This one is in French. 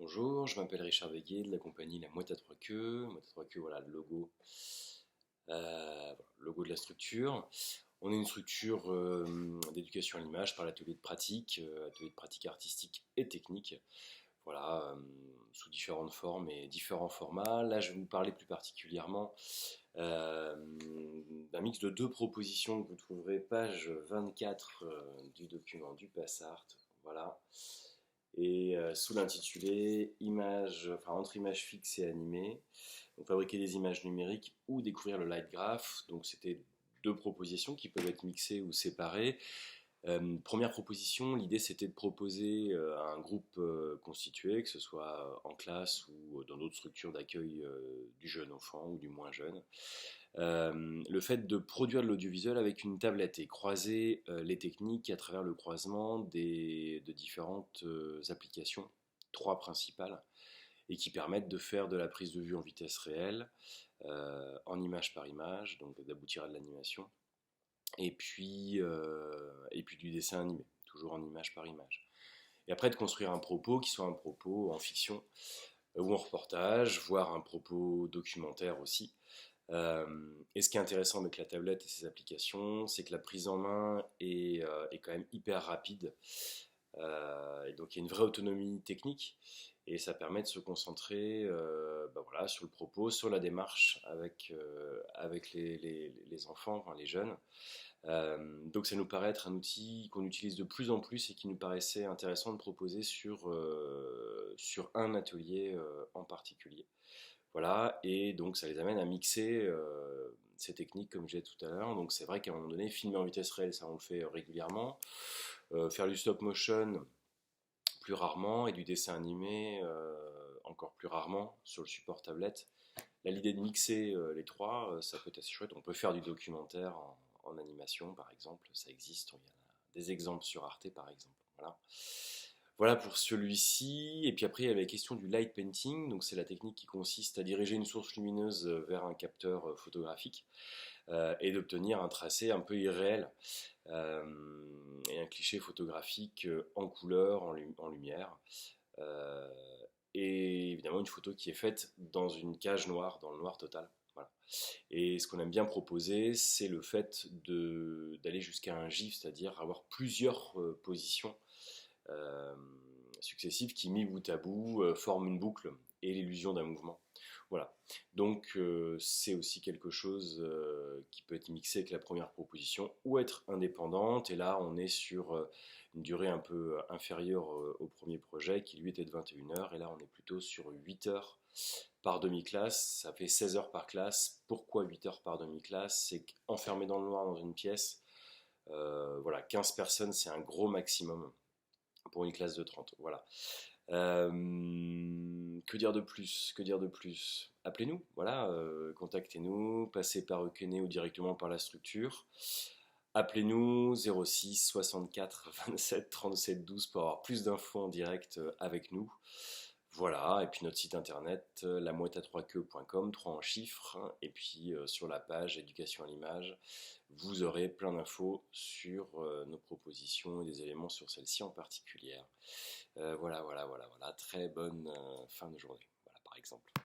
Bonjour, je m'appelle Richard Veguet de la compagnie La Mouette à Trois Queues. Mouette à Trois Queues, voilà le logo, voilà, le logo de la structure. On est une structure d'éducation à l'image par atelier de pratique artistique et technique, voilà, sous différentes formes et différents formats. Là, je vais vous parler plus particulièrement euh, d'un mix de deux propositions que vous trouverez page 24 du document du PassArt. Voilà. Et sous l'intitulé entre images fixes et animées, donc fabriquer des images numériques ou découvrir le light graph. Donc c'était deux propositions qui peuvent être mixées ou séparées. Première proposition, l'idée c'était de proposer à un groupe constitué, que ce soit en classe ou dans d'autres structures d'accueil du jeune enfant ou du moins jeune, le fait de produire de l'audiovisuel avec une tablette et croiser les techniques à travers le croisement de différentes applications, trois principales, et qui permettent de faire de la prise de vue en vitesse réelle, en image par image, donc d'aboutir à de l'animation, et puis du dessin animé, toujours en image par image. Et après de construire un propos qui soit un propos en fiction ou en reportage, voire un propos documentaire aussi. Et ce qui est intéressant avec la tablette et ses applications, c'est que la prise en main est quand même hyper rapide. Et donc il y a une vraie autonomie technique et ça permet de se concentrer voilà, sur le propos, sur la démarche avec les enfants, enfin, les jeunes. Donc ça nous paraît être un outil qu'on utilise de plus en plus et qui nous paraissait intéressant de proposer sur un atelier en particulier. Voilà, et donc ça les amène à mixer ces techniques comme je disais tout à l'heure. Donc c'est vrai qu'à un moment donné, filmer en vitesse réelle, ça on le fait régulièrement. Faire du stop motion plus rarement et du dessin animé encore plus rarement sur le support tablette. Là, l'idée de mixer les trois, ça peut être assez chouette. On peut faire du documentaire en animation, par exemple. Ça existe. Il y a des exemples sur Arte, par exemple. Voilà. Voilà pour celui-ci. Et puis après, il y a la question du light painting. Donc, c'est la technique qui consiste à diriger une source lumineuse vers un capteur photographique et d'obtenir un tracé un peu irréel et un cliché photographique en couleur, en lumière. Euh, et évidemment, une photo qui est faite dans une cage noire, dans le noir total. Voilà. Et ce qu'on aime bien proposer, c'est le fait d'aller jusqu'à un GIF, c'est-à-dire avoir plusieurs positions euh, successives qui, mis bout à bout, forment une boucle et l'illusion d'un mouvement. Voilà. Donc c'est aussi quelque chose qui peut être mixé avec la première proposition ou être indépendante. Et là, on est sur une durée un peu inférieure au premier projet qui lui était de 21 heures. Et là, on est plutôt sur 8 heures par demi-classe. Ça fait 16 heures par classe. Pourquoi 8 heures par demi-classe? C'est qu'enfermé dans le noir dans une pièce, voilà, 15 personnes, c'est un gros maximum pour une classe de 30. Voilà. Que dire de plus? Que dire de plus? Appelez-nous, voilà, contactez-nous, passez par Eukene ou directement par la structure. Appelez-nous 06 64 27 37 12 pour avoir plus d'infos en direct avec nous. Voilà, et puis notre site internet, lamoiteatroisqueues.com, 3 en chiffres, et puis sur la page éducation à l'image, vous aurez plein d'infos sur nos propositions et des éléments sur celle-ci en particulier. Voilà, très bonne fin de journée, voilà, par exemple.